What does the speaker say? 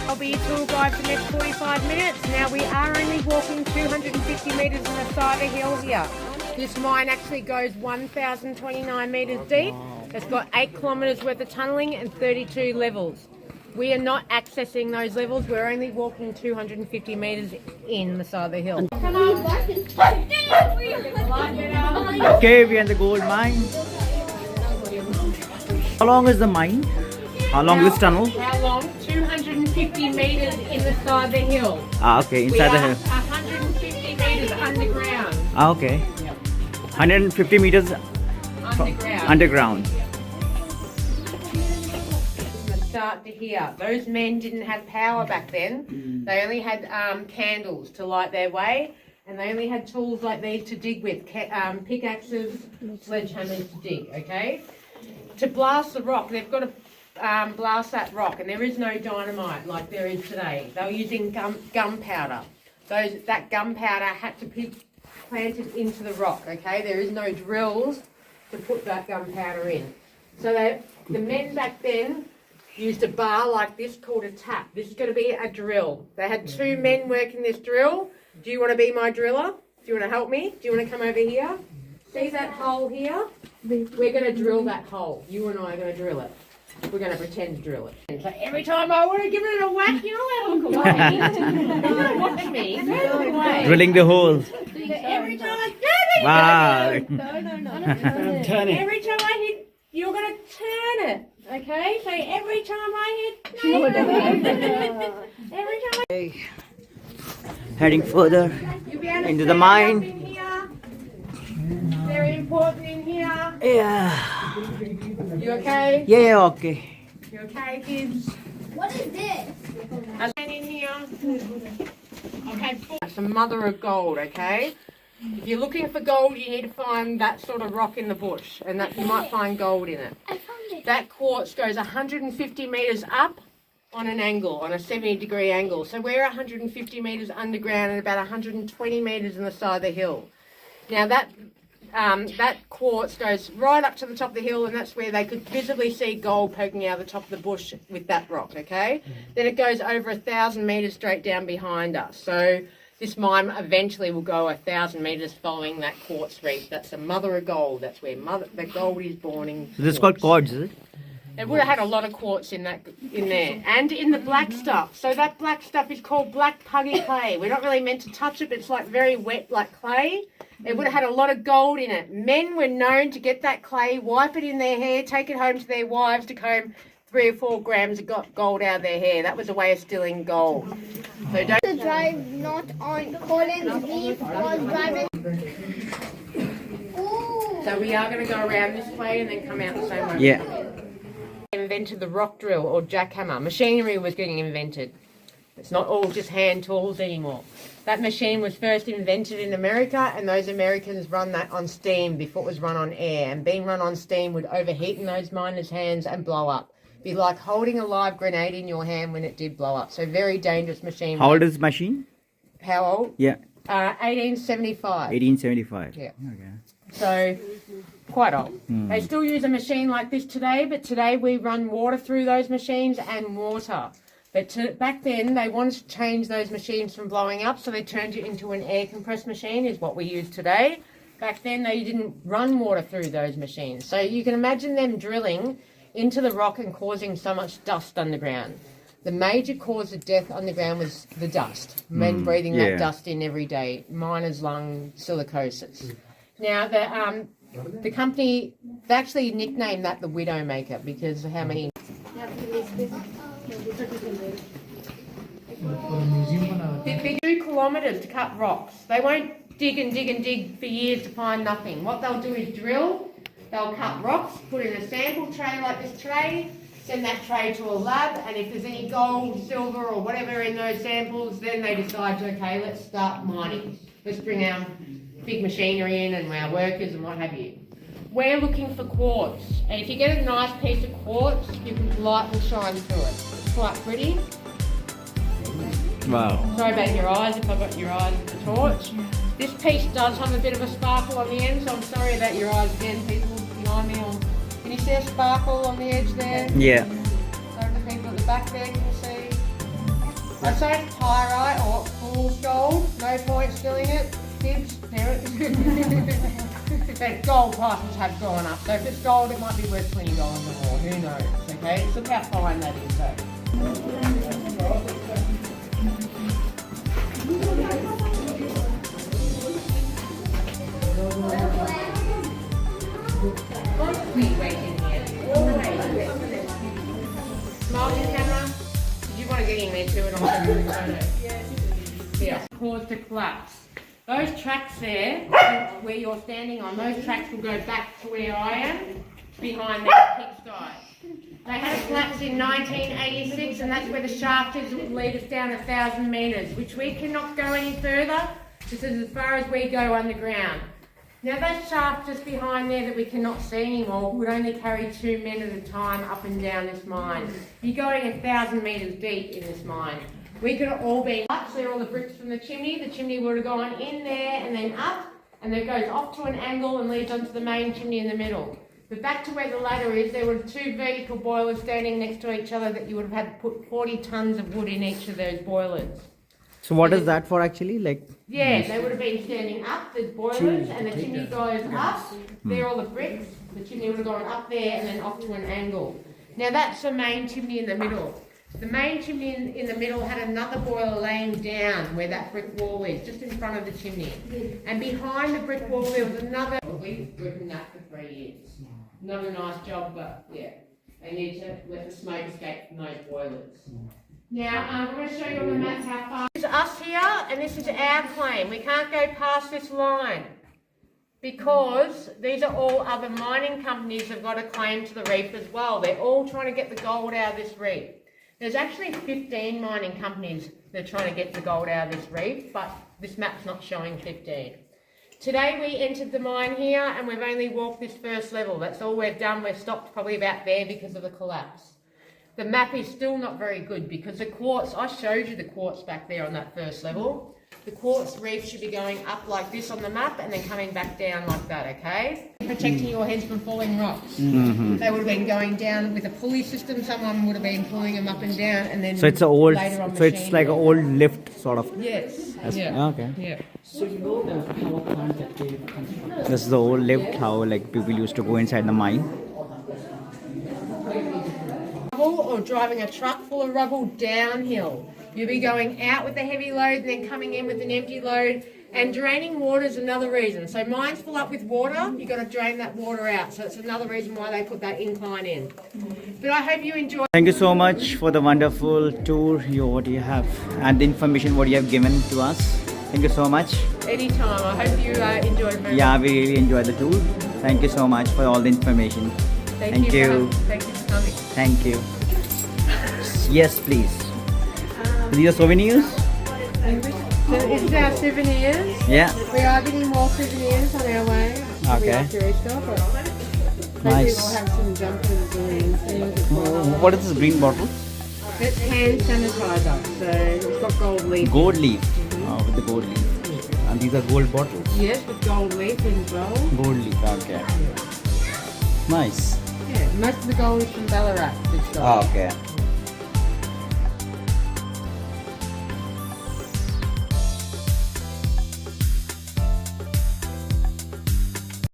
I'll be your tour guide for the next 45 minutes. Now we are only walking 250 metres on the side of the hill here. This mine actually goes 1,029 metres deep. It's got 8 kilometres worth of tunnelling and 32 levels. We are not accessing those levels. We're only walking 250 metres in the side of the hill. Come on. Okay, we are in the gold mine. How long is the mine? How long is this tunnel? How long? 250 metres in the side of the hill. Ah, okay, inside the hill. 150 metres underground. Ah, okay. 150 meters underground. Start to here. Those men didn't have power back then. They only had candles to light their way, and they only had tools like these to dig with, pickaxes, sledgehammers to dig, okay? To blast the rock, they've got to blast that rock, and there is no dynamite like there is today. They were using gunpowder. That gunpowder had to be planted into the rock, okay? There is no drills to put that gunpowder in. So the men back then used a bar like this called a tap. This is going to be a drill. They had 2 men working this drill. Do you want to be my driller? Do you want to help me? Do you want to come over here? See that hole here? We're going to drill that hole. You and I are going to drill it. We're going to pretend to drill it. So every time I want to give it a whack, you know how to look away. Don't watch me. Don't look away. Drilling the holes. So every time... Wow. Turn it. Every time I hit, you're going to turn it. Okay? So every time I hit... every time I... Heading further into the mine. Very important in here. Yeah. You okay? Yeah, okay. You okay, kids? What is this? A man in here. Okay, that's a mother of gold, okay? If you're looking for gold, you need to find that sort of rock in the bush, and that you might find gold in it. I found it. That quartz goes 150 metres up on an angle, on a 70-degree angle. So we're 150 metres underground and about 120 metres in the side of the hill. Now that quartz goes right up to the top of the hill, and that's where they could visibly see gold poking out of the top of the bush with that rock, okay? Then it goes over 1,000 metres straight down behind us. So this mine eventually will go 1,000 metres following that quartz reef. That's the mother of gold. That's where the gold is born in. So this is called quartz, is it? It would have had a lot of quartz in there, and in the black stuff. So that black stuff is called black puggy clay. We're not really meant to touch it, but it's like very wet, like clay. It would have had a lot of gold in it. Men were known to get that clay, wipe it in their hair, take it home to their wives to comb 3 or 4 grams of gold out of their hair. That was a way of stealing gold. So don't. The drive not on. Colin's reef was driving. Ooh. So we are going to go around this way and then come out the same way. Yeah. Invented the rock drill or jackhammer. Machinery was getting invented. It's not all just hand tools anymore. That machine was first invented in America, and those Americans run that on steam before it was run on air. And being run on steam would overheat in those miners' hands and blow up. Be like holding a live grenade in your hand when it did blow up. So very dangerous machine. How old is the machine? How old? Yeah. 1875. 1875. Yeah. Okay. So quite old. They still use a machine like this today, but today we run water through those machines and water. But back then they wanted to change those machines from blowing up, so they turned it into an air compressed machine, is what we use today. Back then they didn't run water through those machines. So you can imagine them drilling into the rock and causing so much dust underground. The major cause of death underground was the dust. Men breathing that dust in every day. Miners' lung silicosis. Now the company, they actually nicknamed that the Widowmaker because of how many... They do kilometres to cut rocks. They won't dig and dig and dig for years to find nothing. What they'll do is drill, they'll cut rocks, put in a sample tray like this tray, send that tray to a lab, and if there's any gold, silver or whatever in those samples, then they decide, okay, let's start mining. Let's bring our big machinery in and our workers and what have you. We're looking for quartz, and if you get a nice piece of quartz, you can light will shine through it. It's quite pretty. Wow. Sorry about your eyes if I've got your eyes with the torch. This piece does have a bit of a sparkle on the end, so I'm sorry about your eyes again, people behind me. Can you see a sparkle on the edge there? Yeah. So the people at the back there, can you see? I say it's pyrite or fool's gold. No point stealing it. Kids, parents. But gold prices have gone up. So if it's gold, it might be worth $20 or more. Who knows? Okay, just look how fine that is though. Constantly waiting here. Always. Smile in the camera. Did you want to get in there too and I'll show you the photo? Here. Caused to collapse. Those tracks there, where you're standing on, those tracks will go back to where I am, behind that pigsty. They had a collapse in 1986 and that's where the shaft is that would lead us down 1,000 metres, which we cannot go any further. This is as far as we go underground. Now that shaft just behind there that we cannot see anymore would only carry 2 men at a time up and down this mine. You're going 1,000 metres deep in this mine. We could have all been up, so all the bricks from the chimney would have gone in there and then up, and then it goes off to an angle and leads onto the main chimney in the middle. But back to where the ladder is, there were 2 vertical boilers standing next to each other that you would have had to put 40 tonnes of wood in each of those boilers. So what is that for actually? Like? Yeah, they would have been standing up, the boilers, and the chimney goes up. There are all the bricks. The chimney would have gone up there and then off to an angle. Now that's the main chimney in the middle. The main chimney in the middle had another boiler laying down where that brick wall is, just in front of the chimney. And behind the brick wall there was another... We've worked that for 3 years. Not a nice job, but yeah. They need to let the smoke escape from those boilers. Now, I'm going to show you on the map how far... This is us here, and this is our claim. We can't go past this line because these are all other mining companies that have got a claim to the reef as well. They're all trying to get the gold out of this reef. There's actually 15 mining companies that are trying to get the gold out of this reef, but this map's not showing 15. Today we entered the mine here and we've only walked this first level. That's all we've done. We've stopped probably about there because of the collapse. The map is still not very good because the quartz, I showed you the quartz back there on that first level. The quartz reef should be going up like this on the map and then coming back down like that, okay? Protecting your heads from falling rocks. Mm-hmm. They would have been going down with a pulley system. Someone would have been pulling them up and down, and then So it's a old, later on so it's machine. like an old lift sort of. Yes. That's- Yeah. Okay. Yeah. So you know the power plant that they constructed? This is the old lift, how like people used to go inside the mine. Rubble or driving a truck full of rubble downhill. You'll be going out with a heavy load and then coming in with an empty load. And draining water is another reason. So mines full up with water, you've got to drain that water out. So it's another reason why they put that incline in. But I hope you enjoy. Thank you so much for the wonderful tour, what you have, and the information what you have given to us. Thank you so much. Anytime. I hope you enjoyed very Yeah, much. we really enjoyed the tour. Thank you so much for all the information. Thank you. Thank you for coming. Thank you. Yes, please. These are souvenirs? So this is our souvenirs. Yeah. We are getting more souvenirs on our way. Okay. After Easter, but hopefully Nice. we'll have some jumpers and things as well. What is this green bottle? It's hand sanitizer, so it's got gold leaf. Gold leaf. Oh, with the gold leaf. And these are gold bottles. Yes, with gold leaf as well. Gold leaf, okay. Nice. Yeah, most of the gold is from Ballarat. This Okay.